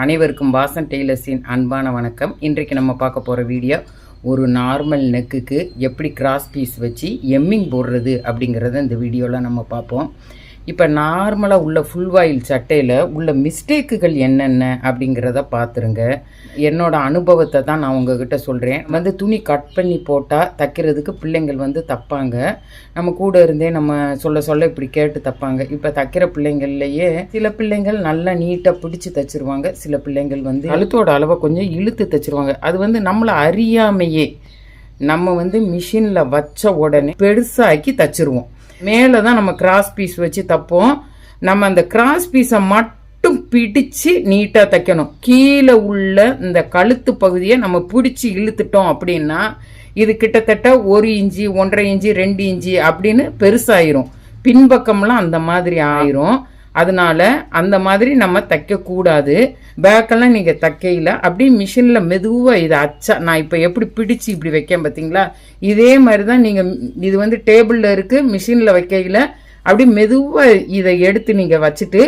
அனைவருக்கும் வாசன் டெய்லர்ஸின் அன்பான வணக்கம். இன்றைக்கு நம்ம பார்க்க போகிற வீடியோ ஒரு நார்மல் நெக்குக்கு எப்படி கிராஸ் பீஸ் வச்சு எம்மிங் போடுறது அப்படிங்கிறத இந்த வீடியோவில் நம்ம பார்ப்போம். இப்போ நார்மலாக உள்ள ஃபுல் வாயில் சட்டையில் உள்ள மிஸ்டேக்குகள் என்னென்ன அப்படிங்கிறத பார்த்துருங்க. என்னோட அனுபவத்தை தான் நான் உங்ககிட்ட சொல்கிறேன். துணி கட் பண்ணி போட்டால் தைக்கிறதுக்கு பிள்ளைங்கள் தப்பாங்க. நம்ம கூட இருந்தே நம்ம சொல்ல இப்படி கேட்டு தைப்பாங்க. இப்போ தைக்கிற பிள்ளைங்கள்லையே சில பிள்ளைங்கள் நல்லா நீட்டாக பிடிச்சி தைச்சிருவாங்க. சில பிள்ளைங்கள் கழுத்தோட அளவை கொஞ்சம் இழுத்து தைச்சிருவாங்க. அது நம்மளை அறியாமையே நம்ம மிஷினில் வச்ச உடனே பெருசாக்கி தைச்சிருவோம். மேலே தான் நம்ம கிராஸ் பீஸ் வச்சு தைப்போம். நம்ம அந்த கிராஸ் பீஸை மட்டும் பிடிச்சு நீட்டாக தைக்கணும். கீழே உள்ள இந்த கழுத்து பகுதியை நம்ம பிடிச்சி இழுத்துட்டோம் அப்படின்னா இது கிட்டத்தட்ட 1 இன்ச்சு 1.5 இன்ச்சு 2 இன்ச்சு அப்படின்னு பெருசாயிரும். பின்பக்கம்லாம் அந்த மாதிரி ஆயிரும். அதனால அந்த மாதிரி நம்ம தைக்கக்கூடாது. பேக்கெல்லாம் நீங்கள் தைக்கையில் அப்படியே மிஷினில் மெதுவாக இதை அச்சா நான் இப்போ எப்படி பிடிச்சி இப்படி வைக்கேன் பார்த்தீங்களா, இதே மாதிரி தான் நீங்கள் இது டேபிளில் இருக்குது. மிஷினில் வைக்கையில் அப்படி மெதுவாக இதை எடுத்து நீங்கள் வச்சுட்டு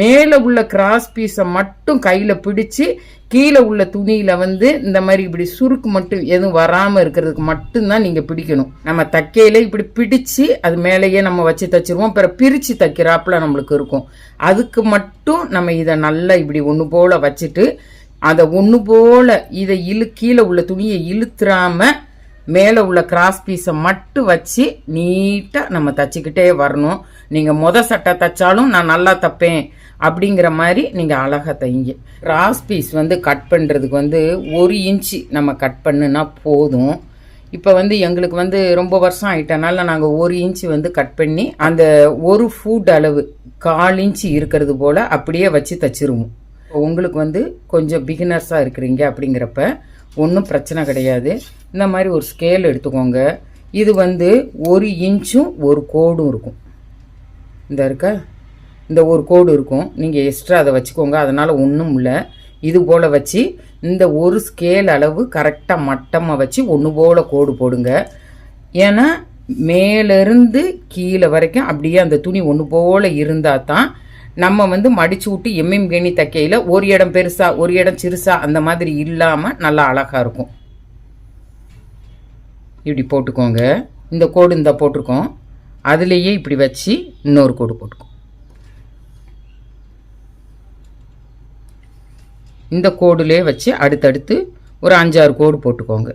மேலே உள்ள கிராஸ் பீஸை மட்டும் கையில் பிடிச்சி கீழே உள்ள துணியில் இந்த மாதிரி இப்படி சுருக்கு மட்டும் எதுவும் வராமல் இருக்கிறதுக்கு மட்டும்தான் நீங்கள் பிடிக்கணும். நம்ம தைக்கையில் இப்படி பிடிச்சி அது மேலேயே நம்ம வச்சு தைச்சிருவோம். பிறகு பிரித்து தைக்கிறாப்புல நம்மளுக்கு இருக்கும். அதுக்கு மட்டும் நம்ம இதை நல்லா இப்படி ஒன்று போல் வச்சுட்டு அதை ஒன்று போல் இதை கீழே உள்ள துணியை இழுத்துறாமல் மேலே உள்ள கிராஸ் பீஸை மட்டும் வச்சு நீட்டாக நம்ம தைச்சிக்கிட்டே வரணும். நீங்கள் சட்டை தைச்சாலும் நான் நல்லா தைப்பேன் அப்படிங்கிற மாதிரி நீங்கள் அழகாக தைங்க. கிராஸ் பீஸ் கட் பண்ணுறதுக்கு 1 இன்ச்சு நம்ம கட் பண்ணுனா போதும். இப்போ எங்களுக்கு ரொம்ப வருஷம் ஆகிட்டனால நாங்கள் 1 இன்ச்சு கட் பண்ணி அந்த ஒரு ஃபுட் அளவு 1/4 இன்ச்சு இருக்கிறது போல் அப்படியே வச்சு தைச்சிருவோம். உங்களுக்கு கொஞ்சம் பிகினர்ஸாக இருக்கிறீங்க அப்படிங்கிறப்ப ஒன்றும் பிரச்சனை கிடையாது. இந்த மாதிரி ஒரு ஸ்கேல் எடுத்துக்கோங்க. இது 1 இன்ச்சும் ஒரு கோடும் இருக்கும். இந்த ஒரு கோடு இருக்கும். நீங்கள் எக்ஸ்ட்ரா அதை வச்சுக்கோங்க. அதனால் ஒன்றும் இல்லை. இது போல் வச்சு இந்த ஒரு ஸ்கேல் அளவு கரெக்டாக மட்டமாக வச்சு ஒன்று போல் கோடு போடுங்க. ஏன்னா மேலேருந்து கீழே வரைக்கும் அப்படியே அந்த துணி ஒன்று போல் இருந்தால் தான் நம்ம மடிச்சு விட்டு எம்எம் தைக்கையில் ஒரு இடம் பெருசா ஒரு இடம் சிறுசா அந்த மாதிரி இல்லாமல் நல்லா அழகாக இருக்கும். இப்படி போட்டுக்கோங்க. இந்த கோடு போட்டிருக்கோம். அதுலேயே இப்படி வச்சு இன்னொரு கோடு போட்டுக்கோங்க. இந்த கோடுலேயே வச்சு அடுத்தடுத்து ஒரு 5-6 கோடு போட்டுக்கோங்க.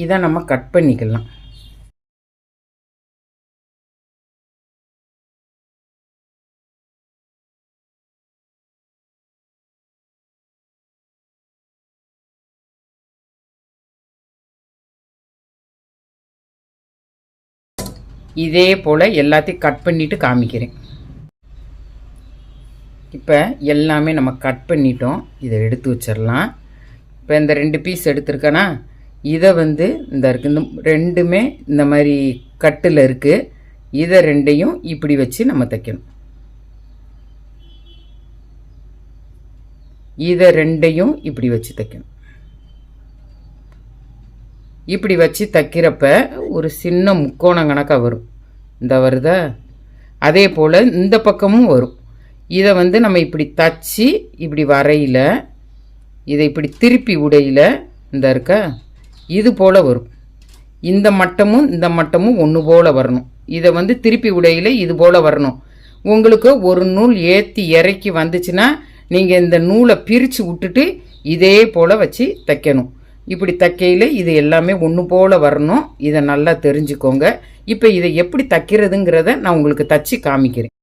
இதை நம்ம கட் பண்ணிக்கலாம். இதே போல் எல்லாத்தையும் கட் பண்ணிவிட்டு காமிக்கிறேன். இப்போ எல்லாமே நம்ம கட் பண்ணிட்டோம். இதை எடுத்து வச்சிடலாம். இப்போ இந்த 2 பீஸ் எடுத்துருக்கேன்னா இதை இந்த இருக்குது. இந்த ரெண்டுமே இந்த மாதிரி கட்டில் இருக்குது. இதை 2ஐயும் இப்படி வச்சு நம்ம தைக்கணும். இதை 2ஐயும் இப்படி வச்சு தைக்கணும். இப்படி வச்சு தைக்கிறப்ப ஒரு சின்ன முக்கோணம் கணக்காக வரும். இந்த வருதா? அதே போல் இந்த பக்கமும் வரும். இதை நம்ம இப்படி தச்சு இப்படி வரையில் இதை இப்படி திருப்பி உடையில் இந்த இருக்க இது போல் வரும். இந்த மட்டமும் ஒன்று போல் வரணும். இதை திருப்பி உடையில் இது போல் வரணும். உங்களுக்கு ஒரு நூல் ஏற்றி இறக்கி வந்துச்சுன்னா நீங்கள் இந்த நூலை பிரித்து விட்டுட்டு இதே போல் வச்சு தைக்கணும். இப்படி தைக்கையில் இது எல்லாமே ஒன்று போல் வரணும். இதை நல்லா தெரிஞ்சுக்கோங்க. இப்போ இதை எப்படி தைக்கிறதுங்கிறத நான் உங்களுக்கு தச்சு காமிக்கிறேன்.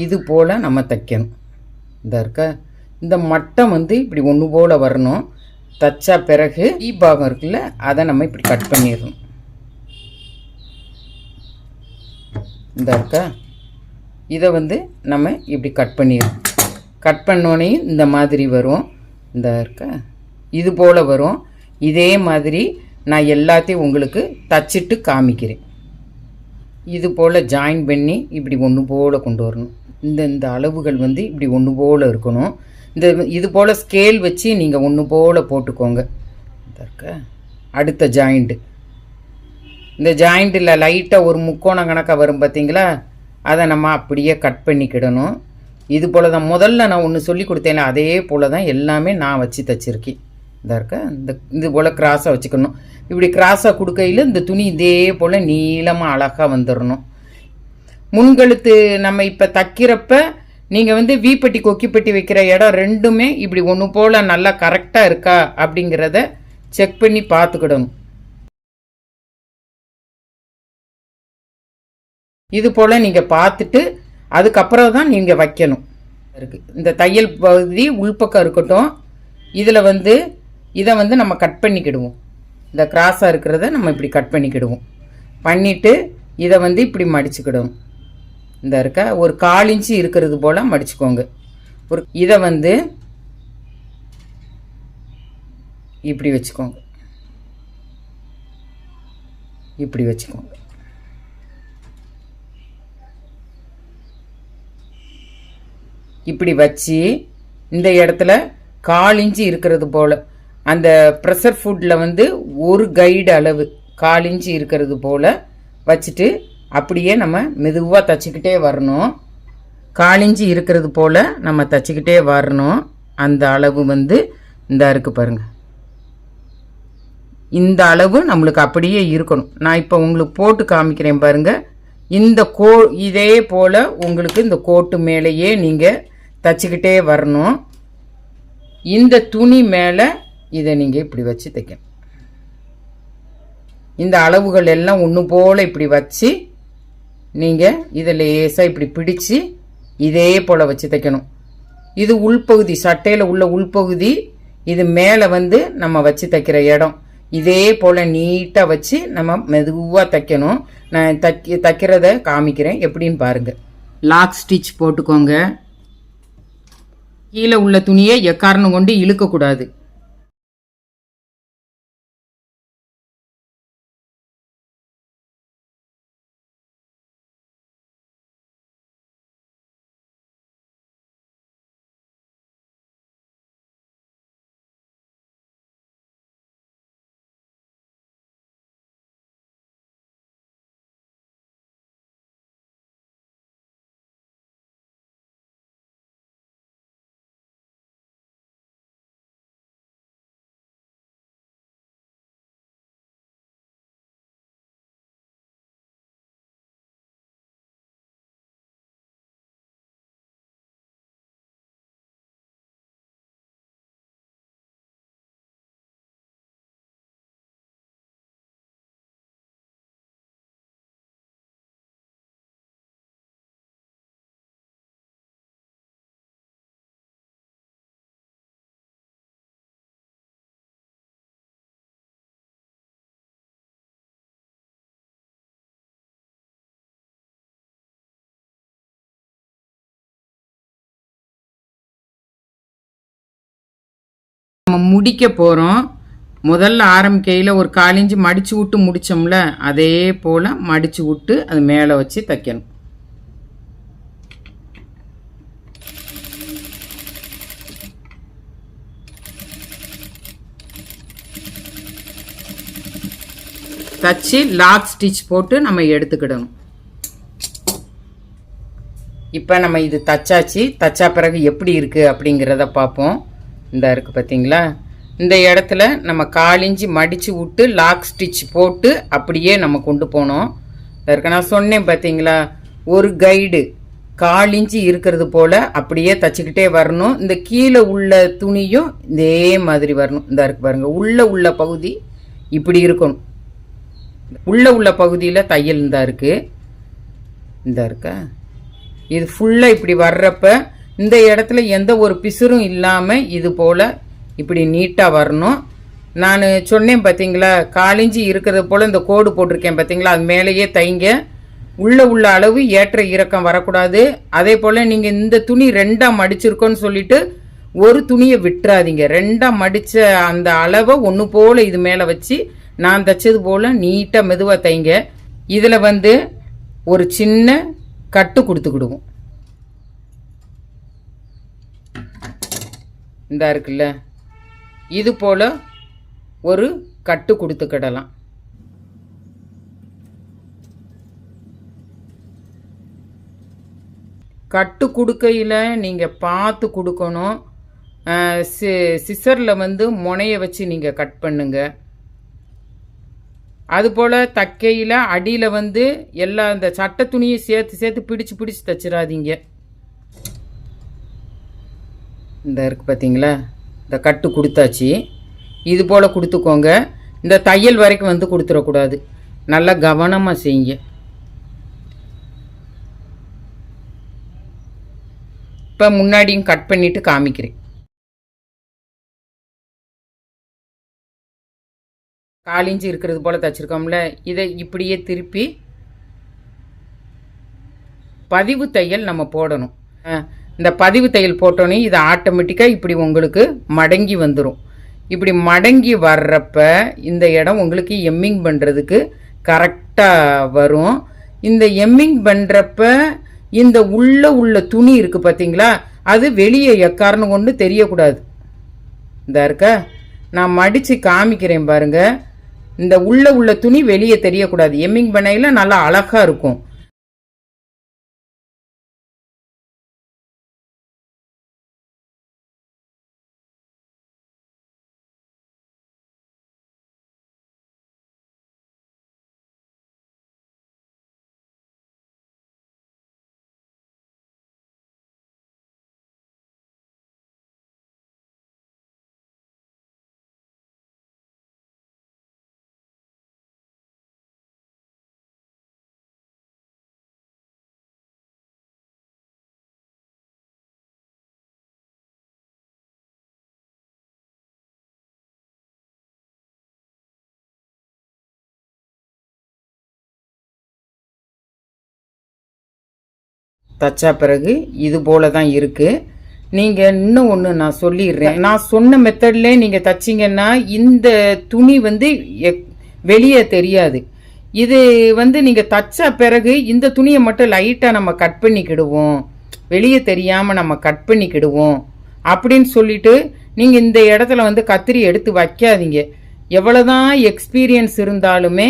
இது போல் நம்ம தைக்கணும். இந்த மட்டம் இப்படி ஒன்று போல் வரணும். தச்சா பிறகு பாகம் இருக்குல்ல அதை நம்ம இப்படி கட் பண்ணிடணும். இந்த இருக்கா, இதை வந்து நம்ம இப்படி கட் பண்ணிடுறோம். கட் பண்ணோன்னே இந்த மாதிரி வரும். இந்த இருக்கா, இது போல் வரும். இதே மாதிரி நான் எல்லாத்தையும் உங்களுக்கு தச்சிட்டு காமிக்கிறேன். இது போல் ஜாயின் பண்ணி இப்படி ஒன்று போல் கொண்டு வரணும். இந்த அளவுகள் வந்து இப்படி ஒன்று போல் இருக்கணும். இது போல் ஸ்கேல் வச்சு நீங்கள் ஒன்று போல் போட்டுக்கோங்க. அடுத்த ஜாயிண்ட்டு, இந்த ஜாயிண்ட்டில் லைட்டாக ஒரு முக்கோணம் கணக்காக வரும் பார்த்தீங்களா, அதை நம்ம அப்படியே கட் பண்ணிக்கிடணும். இது போல் தான் முதல்ல நான் ஒன்று சொல்லி கொடுத்தேன், அதே போல் தான் எல்லாமே நான் வச்சு தச்சுருக்கேன். இது போல் கிராஸாக வச்சுக்கணும். இப்படி கிராஸாக கொடுக்கையில் இந்த துணி இதே போல் நீளமாக அழகாக வந்துடணும். முன்கழுத்து நம்ம இப்போ தைக்கிறப்ப நீங்கள் வந்து வீப்பட்டி கொக்கிப்பட்டி வைக்கிற இடம் ரெண்டுமே இப்படி ஒன்று போல் நல்லா கரெக்டாக இருக்கா அப்படிங்கிறத செக் பண்ணி பார்த்துக்கிடணும். இது போல் நீங்கள் பார்த்துட்டு அதுக்கப்புறம் தான் நீங்கள் வைக்கணும். இந்த தையல் பகுதி உள்பக்கம் இருக்கட்டும். இதில் வந்து இதை வந்து நம்ம கட் பண்ணிக்கிடுவோம். இந்த கிராஸாக இருக்கிறத நம்ம இப்படி கட் பண்ணிக்கிடுவோம். பண்ணிவிட்டு இதை வந்து இப்படி மடிச்சுக்கிடுவோம். இந்த இருக்க ஒரு 1/4 இன்ச்சு இருக்கிறது போல் மடிச்சுக்கோங்க. இதை வந்து இப்படி வச்சுக்கோங்க. இப்படி வச்சுக்கோங்க. இப்படி வச்சு இந்த இடத்துல 1/4 இன்ச்சு இருக்கிறது போல் அந்த ப்ரெஷர் ஃபுட்டில் வந்து ஒரு கைடு அளவு 1/4 இன்ச்சு இருக்கிறது போல் வச்சுட்டு அப்படியே நம்ம மெதுவாக தச்சுக்கிட்டே வரணும். 1/4 இன்ச்சு இருக்கிறது போல் நம்ம தச்சுக்கிட்டே வரணும். அந்த அளவு வந்து இந்த இருக்குது பாருங்கள். இந்த அளவு நம்மளுக்கு அப்படியே இருக்கணும். நான் இப்போ உங்களுக்கு போட்டு காமிக்கிறேன் பாருங்கள். இந்த இதே போல் உங்களுக்கு இந்த கோட்டு மேலேயே நீங்கள் தச்சுக்கிட்டே வரணும். இந்த துணி மேலே இதை நீங்கள் இப்படி வச்சு தைக்கணும். இந்த அளவுகள் எல்லாம் ஒன்று போல் இப்படி வச்சு நீங்கள் இதில் லேசாக இப்படி பிடிச்சி இதே போல் வச்சு தைக்கணும். இது உள்பகுதி, சட்டையில் உள்ள உள்பகுதி. இது மேலே வந்து நம்ம வச்சு தைக்கிற இடம். இதே போல் நீட்டாக வச்சு நம்ம மெதுவாக தைக்கணும். நான் தைக்கிறத காமிக்கிறேன் எப்படின்னு பாருங்கள். லாக் ஸ்டிச் போட்டுக்கோங்க. கீழே உள்ள துணியை எக்காரணம் கொண்டு இழுக்கக்கூடாது. நம்ம முடிக்க போகிறோம். முதல்ல ஆரம்பிக்கையில் ஒரு 1/4 இன்ச்சு மடித்து விட்டு முடித்தோம்ல, அதே போல் மடித்து விட்டு அது மேலே வச்சு தைக்கணும். தச்சு லாக் ஸ்டிச் போட்டு நம்ம எடுத்துக்கிடணும். இப்போ நம்ம இது தச்சாச்சு. தச்சா பிறகு எப்படி இருக்குது அப்படிங்கிறத பார்ப்போம். இந்த இருக்குது பார்த்தீங்களா, இந்த இடத்துல நம்ம 1/4 இன்ச்சு மடித்து விட்டு லாக் ஸ்டிச் போட்டு அப்படியே நம்ம கொண்டு போனோம். இருக்க நான் சொன்னேன் பார்த்தீங்களா, ஒரு கைடு 1/4 இன்ச்சு இருக்கிறது போல் அப்படியே தச்சுக்கிட்டே வரணும். இந்த கீழே உள்ள துணியும் இதே மாதிரி வரணும். இந்த இருக்கு பாருங்கள், உள்ள பகுதி இப்படி இருக்கணும். உள்ள பகுதியில் தையல் இந்த இருக்குது. இந்த இருக்கா, இது ஃபுல்லாக இப்படி வர்றப்ப இந்த இடத்துல எந்த ஒரு பிசுரும் இல்லாமல் இது போல் இப்படி நீட்டாக வரணும். நான் சொன்னேன் பார்த்தீங்களா, 1/4 இன்ச்சு இருக்கிறது போல் இந்த கோடு போட்டிருக்கேன் பார்த்தீங்களா, அது மேலேயே தைங்க. உள்ள அளவு ஏற்ற இறக்கம் வரக்கூடாது. அதே போல் நீங்கள் இந்த துணி 2ஆ மடிச்சிருக்கோன்னு சொல்லிட்டு ஒரு துணியை விட்டுறாதீங்க. 2ஆ மடித்த அந்த அளவை ஒன்று போல் இது மேலே வச்சு நான் தைச்சது போல் நீட்டாக மெதுவாக தைங்க. இதில் வந்து ஒரு சின்ன கட்டு கொடுத்துக்கிடுவோம். இந்த இருக்குல்ல, இது போல் ஒரு கட்டு கொடுத்துக்கிடலாம். கட்டு கொடுக்கையில் நீங்கள் பார்த்து கொடுக்கணும். சிசரில் வந்து முனையை வச்சு நீங்கள் கட் பண்ணுங்க. அதுபோல் தைக்கையில் அடியில் வந்து எல்லா இந்த சட்டை துணியை சேர்த்து பிடிச்சு தைச்சிடாதீங்க. இந்த இருக்குது பார்த்தீங்களா, இந்த கட்டு கொடுத்தாச்சு. இது போல் கொடுத்துக்கோங்க. இந்த தையல் வரைக்கும் வந்து கொடுத்துடக்கூடாது. நல்லா கவனமாக செய்யுங்க. இப்போ முன்னாடியும் கட் பண்ணிவிட்டு காமிக்கிறேன். 4 இன்ச்சு இருக்கிறது போல் தைச்சிருக்கோம்ல, இதை இப்படியே திருப்பி பதிவு தையல் நம்ம போடணும். இந்த பதிவு தையல் போட்டோன்னே இது ஆட்டோமேட்டிக்காக இப்படி உங்களுக்கு மடங்கி வந்துடும். இப்படி மடங்கி வர்றப்ப இந்த இடம் உங்களுக்கு எம்மிங் பண்ணுறதுக்கு கரெக்டாக வரும். இந்த எம்மிங் பண்ணுறப்ப இந்த உள்ள துணி இருக்குது பார்த்தீங்களா, அது வெளியே எக்காரணம் கொண்டு தெரியக்கூடாது. இந்த இருக்க நான் மடித்து காமிக்கிறேன் பாருங்க. இந்த உள்ள துணி வெளியே தெரியக்கூடாது. எம்மிங் பண்ணையில் நல்லா அழகாக இருக்கும். தச்சா பிறகு இது போல தான் இருக்குது. நீங்கள் இன்னும் ஒன்று நான் சொல்லிடுறேன். நான் சொன்ன மெத்தட்லேயே நீங்கள் தைச்சிங்கன்னா இந்த துணி வந்து வெளியே தெரியாது. இது வந்து நீங்கள் தச்சா பிறகு இந்த துணியை மட்டும் லைட்டாக நம்ம கட் பண்ணிக்கிடுவோம், வெளியே தெரியாமல் நம்ம கட் பண்ணிக்கிடுவோம் அப்படின்னு சொல்லிட்டு நீங்கள் இந்த இடத்துல வந்து கத்திரி எடுத்து வைக்காதீங்க. எவ்வளோதான் எக்ஸ்பீரியன்ஸ் இருந்தாலுமே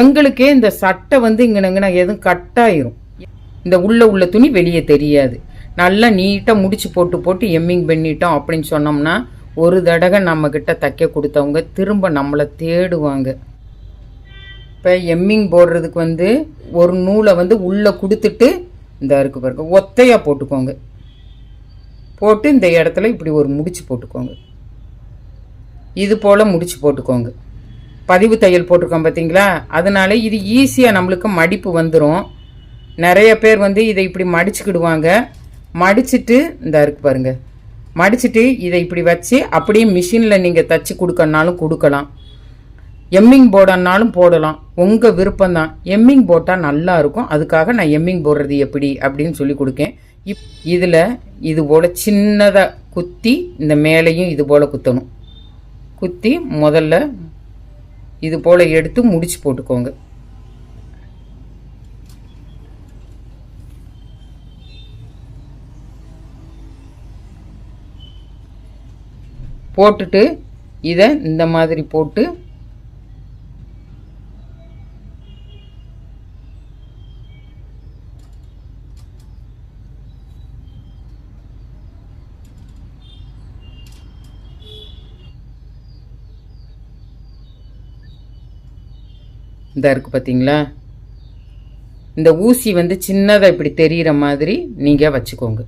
எங்களுக்கே இந்த சட்டை வந்து இங்கே எதுவும் கட்டாயிரும். இந்த உள்ள துணி வெளியே தெரியாது. நல்லா நீட்டாக முடிச்சு போட்டு எம்மிங் பண்ணிட்டோம் அப்படின்னு சொன்னோம்னா ஒரு தடவை நம்மக்கிட்ட தைக்க கொடுத்தவங்க திரும்ப நம்மளை தேடுவாங்க. இப்போ எம்மிங் போடுறதுக்கு வந்து ஒரு நூலை வந்து உள்ளே கொடுத்துட்டு இந்த இருக்கு பாருங்க, ஒத்தையாக போட்டுக்கோங்க. போட்டு இந்த இடத்துல இப்படி ஒரு முடிச்சு போட்டுக்கோங்க. இது போல் முடிச்சு போட்டுக்கோங்க. பதிவு தையல் போட்டிருக்கோம் பார்த்தீங்களா, அதனால இது ஈஸியாக நம்மளுக்கு மடிப்பு வந்துடும். நிறைய பேர் வந்து இதை இப்படி மடிச்சுக்கிடுவாங்க. மடிச்சுட்டு இந்த இருக்கு பாருங்க, மடிச்சுட்டு இதை இப்படி வச்சு அப்படியே மிஷினில் நீங்கள் தச்சு கொடுக்கறனாலும் கொடுக்கலாம், எம்மிங் போடனாலும் போடலாம், உங்கள் விருப்பம்தான். எம்மிங் போட்டால் நல்லா இருக்கும். அதுக்காக நான் எம்மிங் போடுறது எப்படி அப்படின்னு சொல்லி கொடுக்கேன். இதில் இது போல் சின்னதாக குத்தி இந்த மேலேயும் இது போல் குத்தணும். குத்தி முதல்ல இது போல் எடுத்து முடிச்சு போட்டுக்கோங்க. போட்டுட்டு இதை இந்த மாதிரி போட்டு இந்த இருக்கு பார்த்தீங்களா, இந்த ஊசி வந்து சின்னதாக இப்படி தெரிகிற மாதிரி நீங்கள் வச்சுக்கோங்க.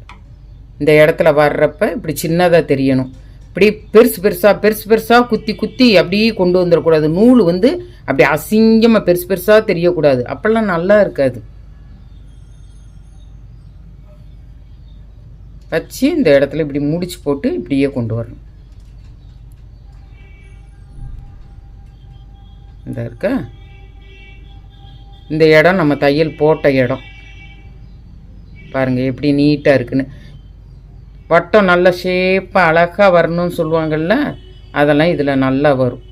இந்த இடத்துல வர்றப்ப இப்படி சின்னதாக தெரியணும். இப்படி பெருசு பெருசாக குத்தி அப்படியே கொண்டு வந்துடக்கூடாது. நூல் வந்து அப்படி அசிங்கமாக பெருசாக தெரியக்கூடாது. அப்பெல்லாம் நல்லா இருக்காது. வச்சு இந்த இடத்துல இப்படி முடிச்சு போட்டு இப்படியே கொண்டு வரணும். இந்த இருக்கா, இந்த இடம் நம்ம தையல் போட்ட இடம் பாருங்கள் எப்படி நீட்டாக இருக்குன்னு. வட்டம் நல்ல ஷேப்பாக அழகாக வரணும்னு சொல்லுவாங்கள்ல, அதெல்லாம் இதில் நல்லா வரும்.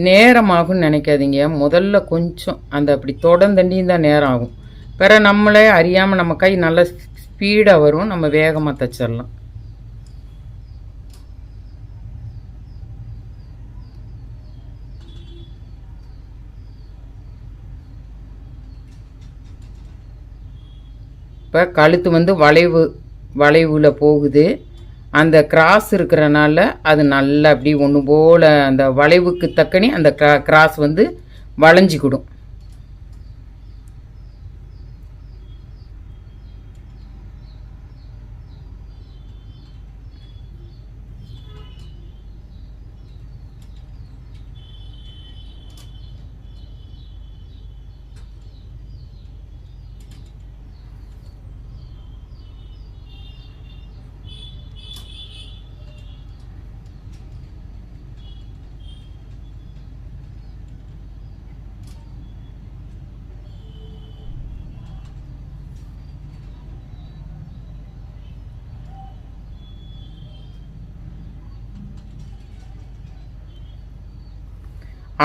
நேரமாகும்னு நினைக்காதீங்க. முதல்ல கொஞ்சம் அந்த அப்படி தொடர்ந்தண்டியும் தான் நேரம் ஆகும். பிற நம்மளே அறியாமல் நம்ம கை நல்லா ஸ்பீடாக வரும், நம்ம வேகமாக தைச்சிடலாம். இப்போ கழுத்து வந்து வளைவில் போகுது. அந்த கிராஸ் இருக்கிறனால அது நல்லா அப்படி ஒன்று போல் அந்த வளைவுக்கு தக்கனே அந்த கிராஸ் வந்து வளைஞ்சிக்கிடும்.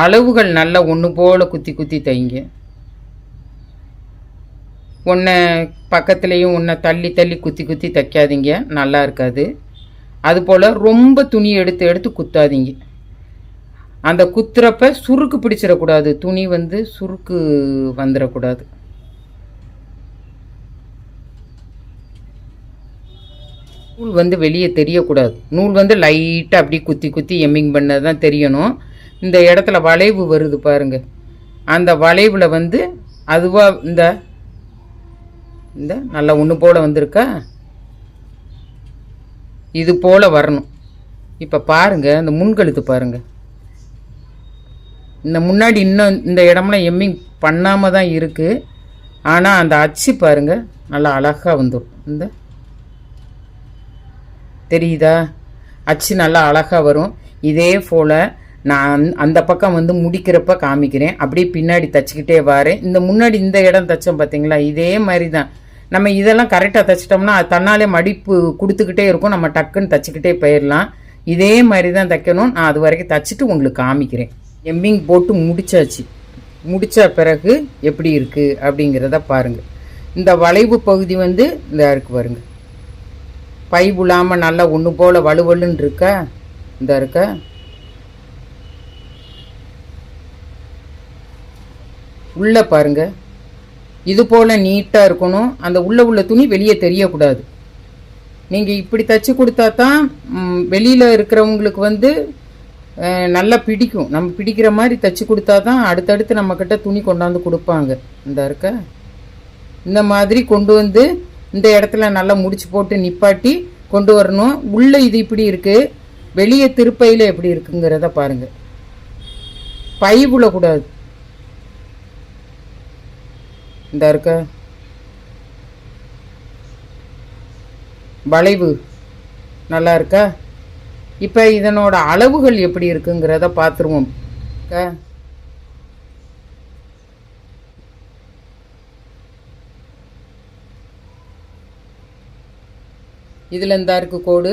அளவுகள் நல்லா ஒன்று போல் குத்தி குத்தி தைங்க. ஒன்றை பக்கத்துலேயும் ஒன்றை தள்ளி தள்ளி குத்தி குத்தி தைக்காதீங்க, நல்லா இருக்காது. அதுபோல் ரொம்ப துணி எடுத்து எடுத்து குத்தாதீங்க. அந்த குத்துறப்ப சுருக்கு பிடிச்சிடக்கூடாது, துணி வந்து சுருக்கு வந்துடக்கூடாது. நூல் வந்து வெளியே தெரியக்கூடாது. நூல் வந்து லைட்டாக அப்படி குத்தி குத்தி எம்மிங் பண்ணது தான் தெரியணும். இந்த இடத்துல வளைவு வருது பாருங்க, அந்த வளைவில் வந்து அதுவாக இந்த இந்த நல்லா ஒன்று போல் வந்திருக்கா, இது போல் வரணும். இப்போ பாருங்கள், இந்த முன்கழுத்து பாருங்கள், இந்த முன்னாடி இன்னும் இந்த இடம்லாம் எம்மிங் பண்ணாமல் தான் இருக்குது. ஆனால் அந்த அச்சு பாருங்கள் நல்லா அழகாக வந்துடும். இந்த தெரியுதா, அச்சு நல்லா அழகாக வரும். இதே போல் நான் அந்த பக்கம் வந்து முடிக்கிறப்ப காமிக்கிறேன், அப்படியே பின்னாடி தைச்சிக்கிட்டே வரேன். இந்த முன்னாடி இந்த இடம் தைச்சோம் பார்த்தீங்களா, இதே மாதிரி தான். நம்ம இதெல்லாம் கரெக்டாக தைச்சிட்டோம்னா அது தன்னாலே மடிப்பு கொடுத்துக்கிட்டே இருக்கும், நம்ம டக்குன்னு தைச்சிக்கிட்டே போயிடலாம். இதே மாதிரி தான் தைக்கணும். நான் அது வரைக்கும் தைச்சிட்டு உங்களுக்கு காமிக்கிறேன். எம்மிங் போட்டு முடிச்சாச்சு. முடித்த பிறகு எப்படி இருக்குது அப்படிங்கிறத பாருங்கள். இந்த வளைவு பகுதி வந்து இந்த இருக்கு பாருங்க, பை புலாமல் நல்லா ஒன்று போல் வலுவலுன்னு இருக்கா, இந்த இருக்கா. உள்ளே பாருங்க, இது போல் நீட்டாக இருக்கணும். அந்த உள்ள துணி வெளியே தெரியக்கூடாது. நீங்கள் இப்படி தைச்சி கொடுத்தா தான் வெளியில் இருக்கிறவங்களுக்கு வந்து நல்லா பிடிக்கும். நம்ம பிடிக்கிற மாதிரி தைச்சி கொடுத்தா தான் அடுத்தடுத்து நம்மக்கிட்ட துணி கொண்டாந்து கொடுப்பாங்க. இந்த இருக்க இந்த மாதிரி கொண்டு வந்து இந்த இடத்துல நல்லா முடிச்சு போட்டு நிப்பாட்டி கொண்டு வரணும். உள்ளே இது இப்படி இருக்குது, வெளியே திருப்பையில் எப்படி இருக்குங்கிறத பாருங்கள். பை புலக்கூடாது. இந்த இருக்க வளைவு நல்லா இருக்கா. இப்போ இதனோட அளவுகள் எப்படி இருக்குங்கிறத பார்த்துருவோம். இதில் இந்த இருக்கு கோடு,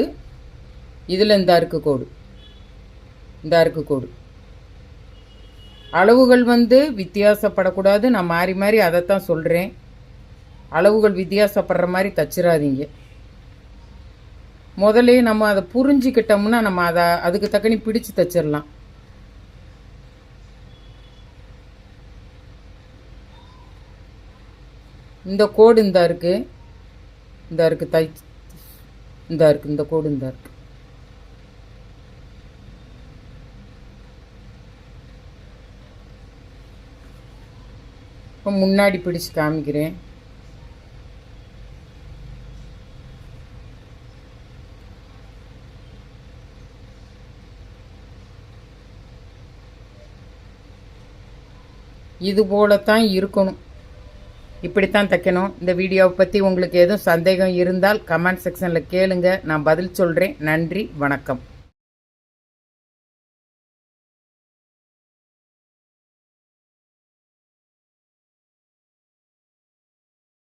இதில் இந்த இருக்கு கோடு, இந்த இருக்கு கோடு. அளவுகள் வந்து வித்தியாசப்படக்கூடாது. நான் மாறி மாறி அதைத்தான் சொல்கிறேன். அளவுகள் வித்தியாசப்படுற மாதிரி தச்சிடாதீங்க. முதலே நம்ம அதை புரிஞ்சிக்கிட்டோம்னா நம்ம அதை அதுக்கு தக்கனி பிடிச்சு தச்சிடலாம். இந்த கோடு இந்த இருக்கு, இந்த இருக்கு தை, இந்த இருக்கு இந்த கோடு இந்த இருக்கு. இப்போ முன்னாடி பிடிச்சு காமிக்கிறேன். இது போல தான் இருக்கணும். இப்படித்தான் தைக்கணும். இந்த வீடியோவை பற்றி உங்களுக்கு எதுவும் சந்தேகம் இருந்தால் கமெண்ட் செக்ஷனில் கேளுங்க, நான் பதில் சொல்கிறேன். நன்றி, வணக்கம்.